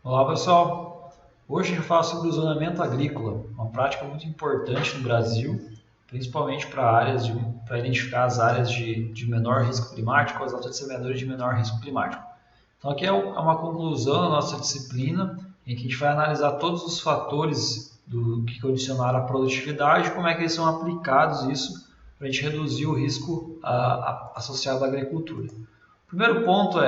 Olá pessoal, hoje eu falo sobre o zonamento agrícola, uma prática muito importante no Brasil, principalmente para identificar as áreas de menor risco climático, as altas disseminadores de menor risco climático. Então aqui é uma conclusão da nossa disciplina, em que a gente vai analisar todos os fatores que condicionaram a produtividade e como é que eles são aplicados isso para a gente reduzir o risco associado à agricultura. O primeiro ponto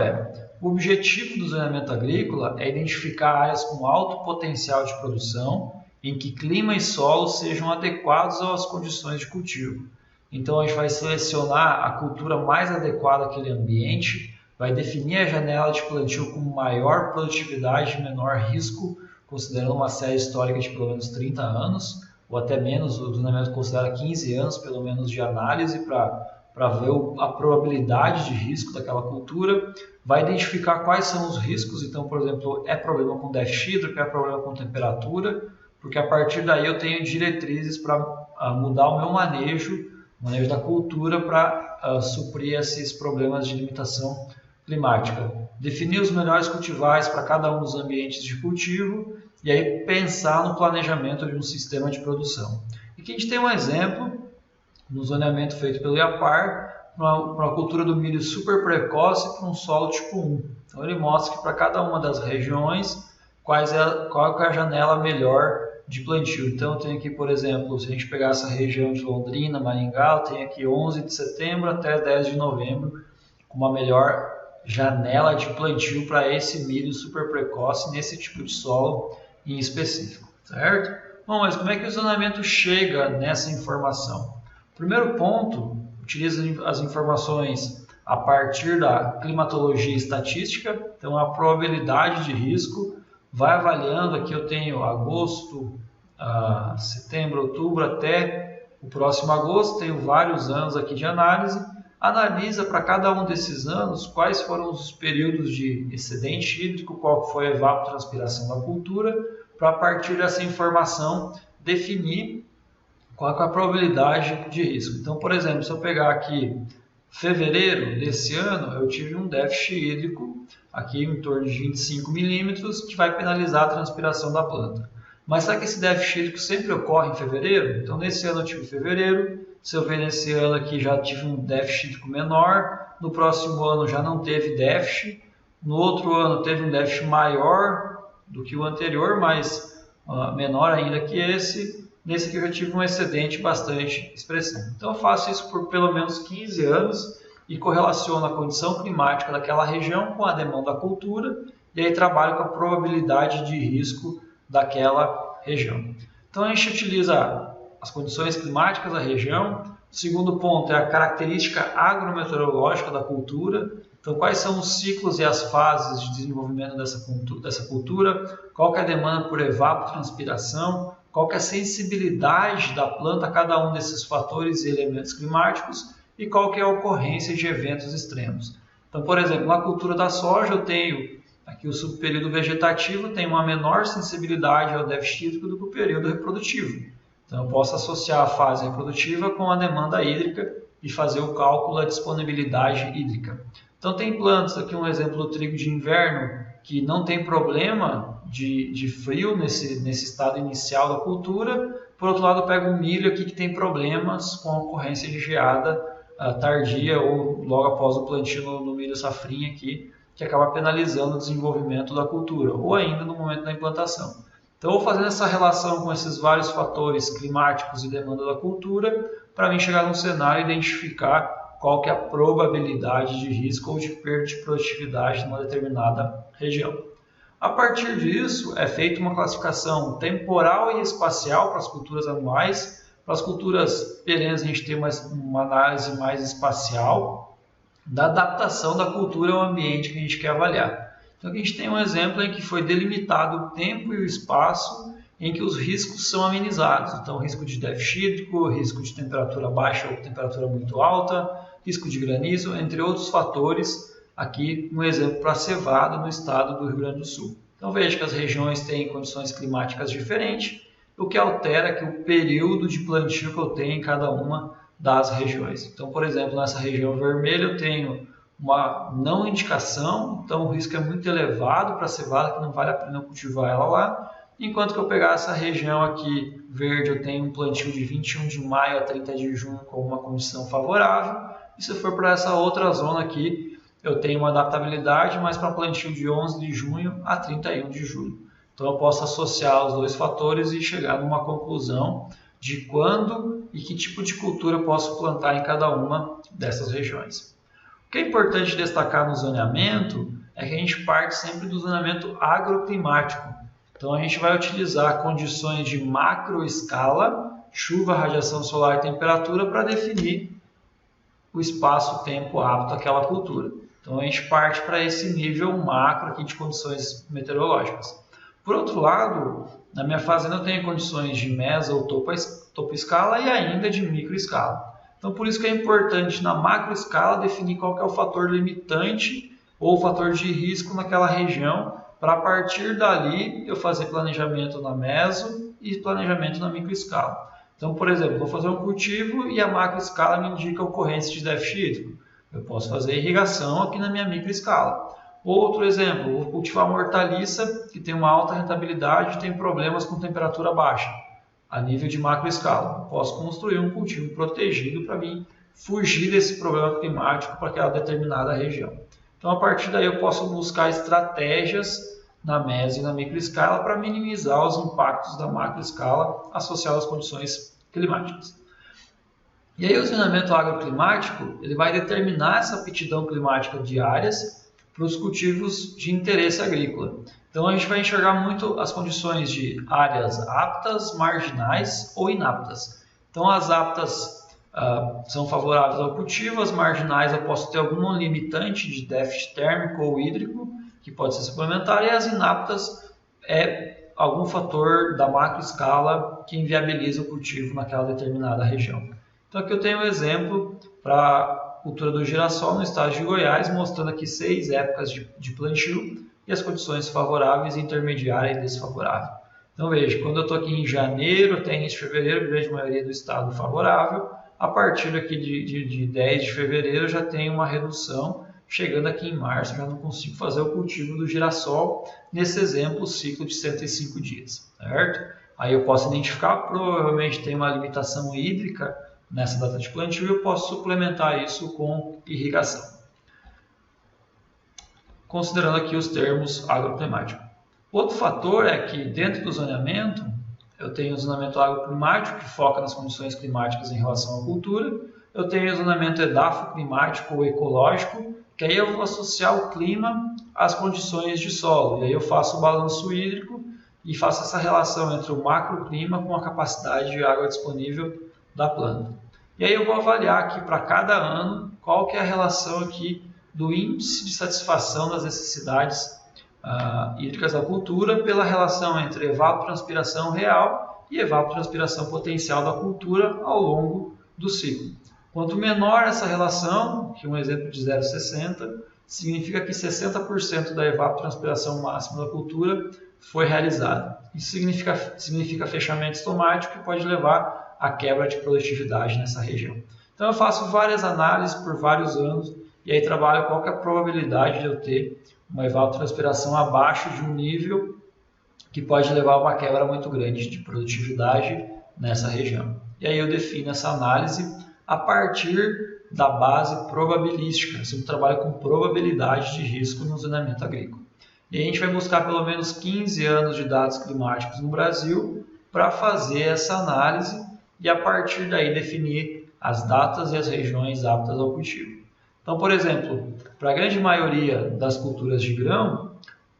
o objetivo do zoneamento agrícola é identificar áreas com alto potencial de produção, em que clima e solo sejam adequados às condições de cultivo. Então a gente vai selecionar a cultura mais adequada àquele ambiente, vai definir a janela de plantio com maior produtividade e menor risco, considerando uma série histórica de pelo menos 30 anos, ou até menos, o zoneamento considera 15 anos pelo menos de análise para ver a probabilidade de risco daquela cultura, vai identificar quais são os riscos. Então, por exemplo, é problema com déficit hídrico, é problema com temperatura, porque a partir daí eu tenho diretrizes para mudar o meu manejo da cultura para suprir esses problemas de limitação climática. Definir os melhores cultivares para cada um dos ambientes de cultivo e aí pensar no planejamento de um sistema de produção. E aqui a gente tem um exemplo no zoneamento feito pelo IAPAR, para uma cultura do milho super precoce para um solo tipo 1. Então ele mostra que para cada uma das regiões, qual é a janela melhor de plantio. Então eu tenho aqui, por exemplo, se a gente pegar essa região de Londrina, Maringá, eu tenho aqui 11 de setembro até 10 de novembro, com uma melhor janela de plantio para esse milho super precoce, nesse tipo de solo em específico, certo? Bom, mas como é que o zoneamento chega nessa informação? Primeiro ponto, utiliza as informações a partir da climatologia estatística, então a probabilidade de risco, vai avaliando, aqui eu tenho agosto, setembro, outubro até o próximo agosto, tenho vários anos aqui de análise, analisa para cada um desses anos quais foram os períodos de excedente hídrico, qual foi a evapotranspiração da cultura, para a partir dessa informação definir qual é a probabilidade de risco. Então, por exemplo, se eu pegar aqui fevereiro desse ano, eu tive um déficit hídrico aqui em torno de 25 milímetros, que vai penalizar a transpiração da planta. Mas será que esse déficit hídrico sempre ocorre em fevereiro? Então, nesse ano eu tive fevereiro, se eu ver nesse ano aqui já tive um déficit hídrico menor, no próximo ano já não teve déficit, no outro ano teve um déficit maior do que o anterior, mas menor ainda que esse. Nesse aqui eu já tive um excedente bastante expressivo. Então eu faço isso por pelo menos 15 anos e correlaciono a condição climática daquela região com a demanda da cultura e aí trabalho com a probabilidade de risco daquela região. Então a gente utiliza as condições climáticas da região. O segundo ponto é a característica agrometeorológica da cultura. Então quais são os ciclos e as fases de desenvolvimento dessa cultura, qual que é a demanda por evapotranspiração, qual que é a sensibilidade da planta a cada um desses fatores e elementos climáticos e qual que é a ocorrência de eventos extremos. Então, por exemplo, na cultura da soja eu tenho aqui o subperíodo vegetativo, tem uma menor sensibilidade ao déficit hídrico do que o período reprodutivo. Então eu posso associar a fase reprodutiva com a demanda hídrica e fazer o cálculo da disponibilidade hídrica. Então tem plantas, aqui um exemplo do trigo de inverno, que não tem problema de frio nesse estado inicial da cultura. Por outro lado, eu pego um milho aqui que tem problemas com a ocorrência de geada tardia ou logo após o plantio no milho safrinha aqui, que acaba penalizando o desenvolvimento da cultura, ou ainda no momento da implantação. Então, eu vou fazendo essa relação com esses vários fatores climáticos e demanda da cultura, para mim chegar num cenário e identificar qual que é a probabilidade de risco ou de perda de produtividade numa determinada região. A partir disso, é feita uma classificação temporal e espacial para as culturas anuais. Para as culturas perenes, a gente tem uma análise mais espacial da adaptação da cultura ao ambiente que a gente quer avaliar. Então, aqui a gente tem um exemplo em que foi delimitado o tempo e o espaço em que os riscos são amenizados. Então, risco de déficit hídrico, risco de temperatura baixa ou temperatura muito alta, risco de granizo, entre outros fatores. Aqui um exemplo para a cevada no estado do Rio Grande do Sul. Então veja que as regiões têm condições climáticas diferentes, o que altera aqui o período de plantio que eu tenho em cada uma das regiões. Então, por exemplo, nessa região vermelha eu tenho uma não indicação, então o risco é muito elevado para a cevada, que não vale a pena eu cultivar ela lá. Enquanto que eu pegar essa região aqui verde, eu tenho um plantio de 21 de maio a 30 de junho com uma condição favorável. E se eu for para essa outra zona aqui, eu tenho uma adaptabilidade, mas para plantio de 11 de junho a 31 de julho. Então eu posso associar os dois fatores e chegar numa conclusão de quando e que tipo de cultura eu posso plantar em cada uma dessas regiões. O que é importante destacar no zoneamento é que a gente parte sempre do zoneamento agroclimático. Então a gente vai utilizar condições de macroescala, chuva, radiação solar e temperatura para definir o espaço-tempo apto àquela cultura. Então a gente parte para esse nível macro aqui de condições meteorológicas. Por outro lado, na minha fazenda eu tenho condições de meso ou topo escala e ainda de microescala. Então por isso que é importante na macroescala definir qual que é o fator limitante ou o fator de risco naquela região, para a partir dali eu fazer planejamento na meso e planejamento na microescala. Então, por exemplo, vou fazer um cultivo e a macroescala me indica a ocorrência de déficit hídrico. Eu posso fazer irrigação aqui na minha microescala. Outro exemplo, vou cultivar uma hortaliça que tem uma alta rentabilidade e tem problemas com temperatura baixa, a nível de macroescala. Posso construir um cultivo protegido para mim fugir desse problema climático para aquela determinada região. Então, a partir daí, eu posso buscar estratégias na meso e na microescala para minimizar os impactos da macroescala associados às condições climáticas. E aí o zoneamento agroclimático ele vai determinar essa aptidão climática de áreas para os cultivos de interesse agrícola. Então a gente vai enxergar muito as condições de áreas aptas, marginais ou inaptas. Então as aptas são favoráveis ao cultivo, as marginais eu posso ter algum limitante de déficit térmico ou hídrico, que pode ser suplementar, e as inaptas é algum fator da macroescala que inviabiliza o cultivo naquela determinada região. Então aqui eu tenho um exemplo para a cultura do girassol no estado de Goiás, mostrando aqui 6 épocas de plantio e as condições favoráveis, intermediária e desfavorável. Então veja, quando eu estou aqui em janeiro até início de fevereiro, a grande maioria do estado favorável. A partir aqui de 10 de fevereiro eu já tenho uma redução. Chegando aqui em março, já não consigo fazer o cultivo do girassol, nesse exemplo, o ciclo de 105 dias, certo? Aí eu posso identificar, provavelmente tem uma limitação hídrica nessa data de plantio e eu posso suplementar isso com irrigação. Considerando aqui os termos agroclimáticos. Outro fator é que dentro do zoneamento, eu tenho o zoneamento agroclimático, que foca nas condições climáticas em relação à cultura. Eu tenho o zoneamento edafoclimático ou ecológico, que aí eu vou associar o clima às condições de solo. E aí eu faço o balanço hídrico e faço essa relação entre o macroclima com a capacidade de água disponível da planta. E aí eu vou avaliar aqui para cada ano qual que é a relação aqui do índice de satisfação das necessidades hídricas da cultura pela relação entre evapotranspiração real e evapotranspiração potencial da cultura ao longo do ciclo. Quanto menor essa relação, que um exemplo de 0,60, significa que 60% da evapotranspiração máxima da cultura foi realizada. Isso significa fechamento estomático que pode levar à quebra de produtividade nessa região. Então eu faço várias análises por vários anos e aí trabalho qual que é a probabilidade de eu ter uma evapotranspiração abaixo de um nível que pode levar a uma quebra muito grande de produtividade nessa região. E aí eu defino essa análise a partir da base probabilística. Eu sempre trabalho com probabilidade de risco no zoneamento agrícola. E a gente vai buscar pelo menos 15 anos de dados climáticos no Brasil para fazer essa análise e a partir daí definir as datas e as regiões aptas ao cultivo. Então, por exemplo, para a grande maioria das culturas de grão,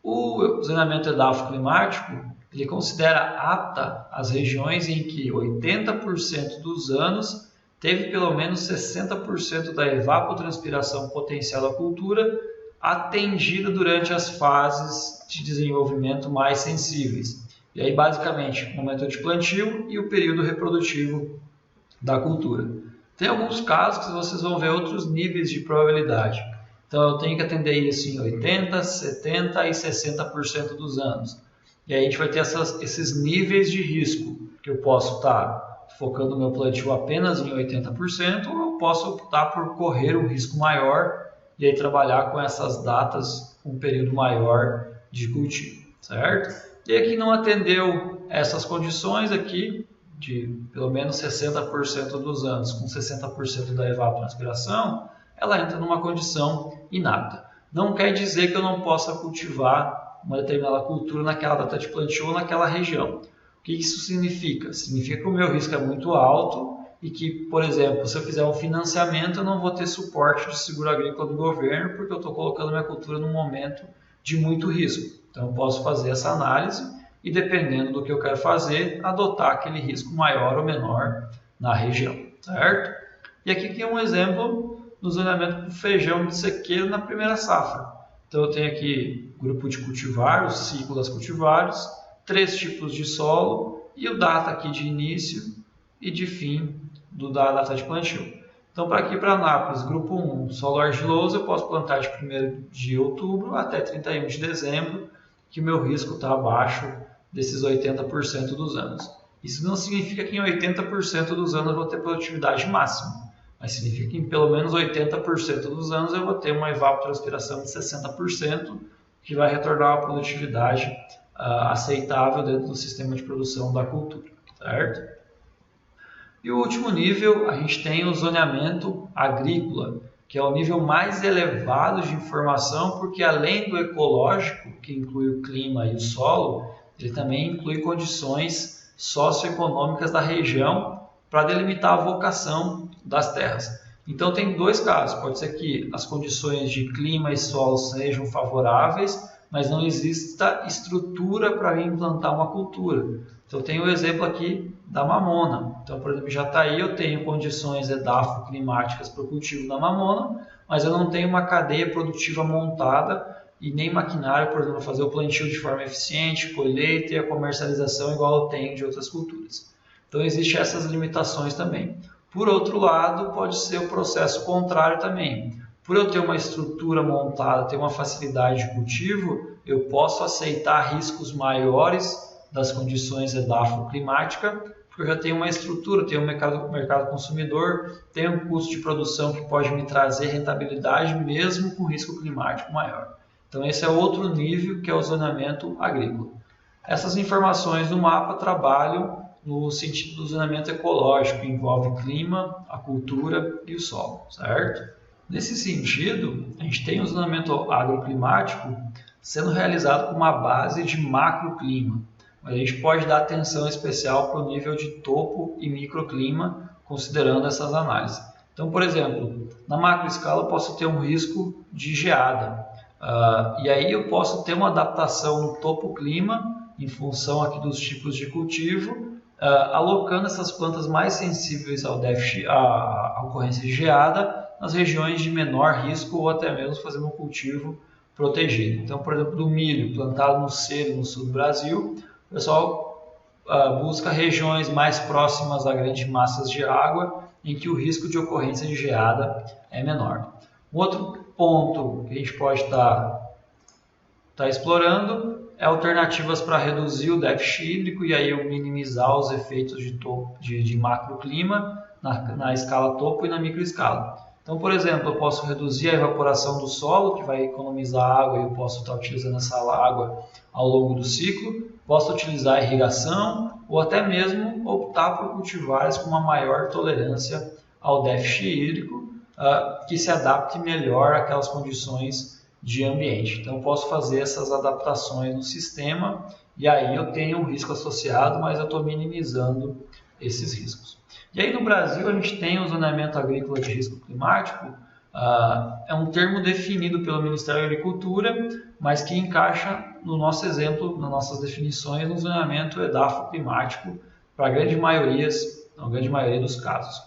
o zoneamento edafoclimático ele considera apta as regiões em que 80% dos anos teve pelo menos 60% da evapotranspiração potencial da cultura atendida durante as fases de desenvolvimento mais sensíveis. E aí, basicamente, o momento de plantio e o período reprodutivo da cultura. Tem alguns casos que vocês vão ver outros níveis de probabilidade. Então, eu tenho que atender isso em 80%, 70% e 60% dos anos. E aí a gente vai ter esses níveis de risco, que eu posso estar focando o meu plantio apenas em 80%, ou eu posso optar por correr um risco maior e aí trabalhar com essas datas com um período maior de cultivo, certo? E aí quem não atendeu essas condições aqui, de pelo menos 60% dos anos com 60% da evapotranspiração, ela entra numa condição inapta. Não quer dizer que eu não possa cultivar uma determinada cultura naquela data de plantio ou naquela região. O que isso significa? Significa que o meu risco é muito alto e que, por exemplo, se eu fizer um financiamento, eu não vou ter suporte de seguro agrícola do governo porque eu estou colocando minha cultura num momento de muito risco. Então, eu posso fazer essa análise e, dependendo do que eu quero fazer, adotar aquele risco maior ou menor na região, certo? E aqui tem um exemplo do zoneamento do feijão de sequeiro na primeira safra. Então, eu tenho aqui grupo de cultivar, o ciclo das cultivares, 3 tipos de solo e o data aqui de início e de fim da data de plantio. Então, para aqui para Anápolis, grupo 1, solo argiloso, eu posso plantar de 1º de outubro até 31 de dezembro, que o meu risco está abaixo desses 80% dos anos. Isso não significa que em 80% dos anos eu vou ter produtividade máxima, mas significa que em pelo menos 80% dos anos eu vou ter uma evapotranspiração de 60%, que vai retornar uma produtividade aceitável dentro do sistema de produção da cultura, certo? E o último nível, a gente tem o zoneamento agrícola, que é o nível mais elevado de informação, porque além do ecológico, que inclui o clima e o solo, ele também inclui condições socioeconômicas da região para delimitar a vocação das terras. Então tem 2 casos, pode ser que as condições de clima e solo sejam favoráveis, mas não exista estrutura para implantar uma cultura. Então tem o exemplo aqui da mamona. Então, por exemplo, em Jataí eu tenho condições edafoclimáticas para o cultivo da mamona, mas eu não tenho uma cadeia produtiva montada e nem maquinário, por exemplo, para fazer o plantio de forma eficiente, colheita e a comercialização igual eu tenho de outras culturas. Então, existem essas limitações também. Por outro lado, pode ser o processo contrário também. Por eu ter uma estrutura montada, ter uma facilidade de cultivo, eu posso aceitar riscos maiores das condições edafoclimáticas, porque eu já tenho uma estrutura, tenho um mercado consumidor, tenho um custo de produção que pode me trazer rentabilidade mesmo com risco climático maior. Então esse é outro nível que é o zoneamento agrícola. Essas informações no mapa trabalham no sentido do zoneamento ecológico, que envolve clima, a cultura e o solo, certo? Nesse sentido, a gente tem o zoneamento agroclimático sendo realizado com uma base de macroclima, mas a gente pode dar atenção especial para o nível de topo e microclima, considerando essas análises. Então, por exemplo, na macroescala eu posso ter um risco de geada, e aí eu posso ter uma adaptação no topo clima, em função aqui dos tipos de cultivo, alocando essas plantas mais sensíveis ao déficit, à ocorrência de geada, nas regiões de menor risco ou até mesmo fazendo um cultivo protegido. Então, por exemplo, do milho plantado no Cerro, no sul do Brasil, o pessoal busca regiões mais próximas a grandes massas de água, em que o risco de ocorrência de geada é menor. Um outro ponto que a gente pode estar explorando é alternativas para reduzir o déficit hídrico e aí eu minimizar os efeitos de macroclima na escala topo e na microescala. Então, por exemplo, eu posso reduzir a evaporação do solo, que vai economizar água e eu posso estar utilizando essa água ao longo do ciclo. Posso utilizar a irrigação ou até mesmo optar por cultivares com uma maior tolerância ao déficit hídrico, que se adapte melhor àquelas condições de ambiente. Então, eu posso fazer essas adaptações no sistema e aí eu tenho um risco associado, mas eu estou minimizando esses riscos. E aí no Brasil a gente tem o zoneamento agrícola de risco climático, é um termo definido pelo Ministério da Agricultura, mas que encaixa no nosso exemplo, nas nossas definições, no zoneamento edafoclimático para a grande maioria dos casos.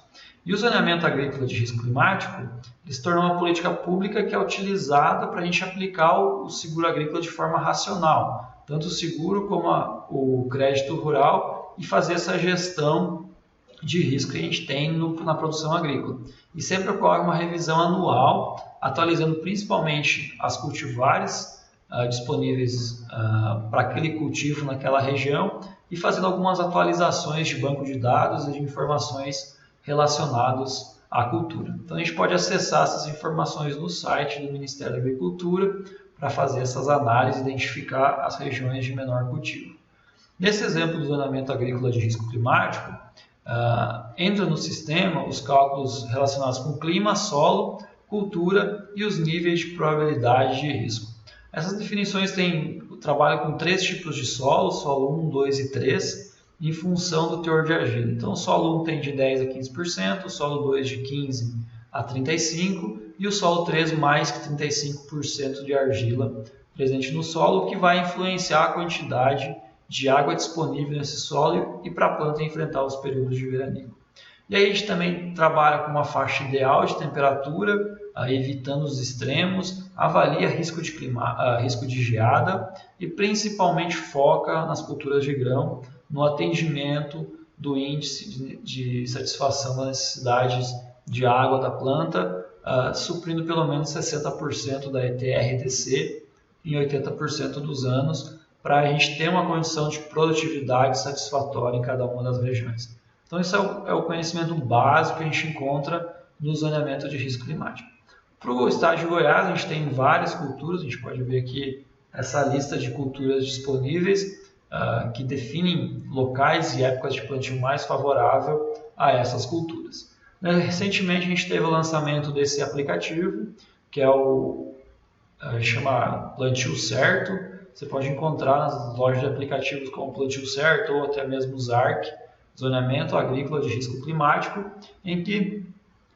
E o zoneamento agrícola de risco climático se tornou uma política pública que é utilizada para a gente aplicar o seguro agrícola de forma racional, tanto o seguro como o crédito rural, e fazer essa gestão de risco que a gente tem na produção agrícola. E sempre ocorre uma revisão anual, atualizando principalmente as cultivares disponíveis para aquele cultivo naquela região e fazendo algumas atualizações de banco de dados e de informações relacionados à cultura. Então a gente pode acessar essas informações no site do Ministério da Agricultura para fazer essas análises e identificar as regiões de menor cultivo. Nesse exemplo do zonamento agrícola de risco climático, entra no sistema os cálculos relacionados com clima, solo, cultura e os níveis de probabilidade de risco. Essas definições trabalham com 3 tipos de solo 1, 2 e 3, em função do teor de argila. Então, o solo 1 tem de 10 a 15%, o solo 2 de 15 a 35% e o solo 3 mais que 35% de argila presente no solo, o que vai influenciar a quantidade de água disponível nesse solo e para a planta enfrentar os períodos de veranico. E aí a gente também trabalha com uma faixa ideal de temperatura, evitando os extremos, avalia risco de geada e principalmente foca nas culturas de grão, no atendimento do índice de satisfação das necessidades de água da planta, suprindo pelo menos 60% da ETR/ETC em 80% dos anos, para a gente ter uma condição de produtividade satisfatória em cada uma das regiões. Então, isso é o conhecimento básico que a gente encontra no zoneamento de risco climático. Para o estado de Goiás, a gente tem várias culturas, a gente pode ver aqui essa lista de culturas disponíveis que definem locais e épocas de plantio mais favorável a essas culturas. Recentemente, a gente teve o lançamento desse aplicativo, que é chama Plantio Certo. Você pode encontrar nas lojas de aplicativos como Plantio Certo ou até mesmo ZARC, Zoneamento Agrícola de Risco Climático, em que,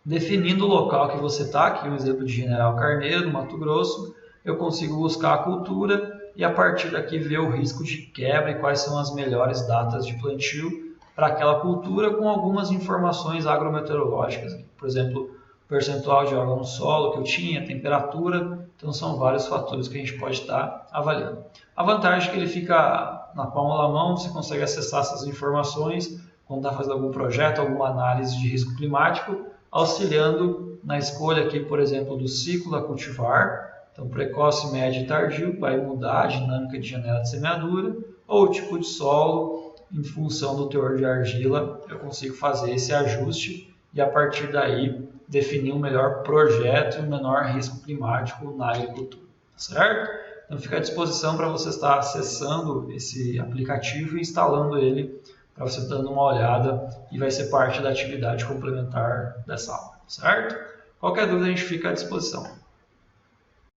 definindo o local que você está, aqui um exemplo de General Carneiro, no Mato Grosso, eu consigo buscar a cultura e a partir daqui ver o risco de quebra e quais são as melhores datas de plantio para aquela cultura, com algumas informações agrometeorológicas, por exemplo, percentual de água no solo que eu tinha, temperatura. Então são vários fatores que a gente pode estar avaliando. A vantagem é que ele fica na palma da mão, você consegue acessar essas informações quando está fazendo algum projeto, alguma análise de risco climático, auxiliando na escolha aqui, por exemplo, do ciclo da cultivar. Então, precoce, médio e tardio, vai mudar a dinâmica de janela de semeadura, ou o tipo de solo, em função do teor de argila, eu consigo fazer esse ajuste e a partir daí definir um melhor projeto e um menor risco climático na agricultura, certo? Então fica à disposição para você estar acessando esse aplicativo e instalando ele para você dando uma olhada e vai ser parte da atividade complementar dessa aula, certo? Qualquer dúvida a gente fica à disposição.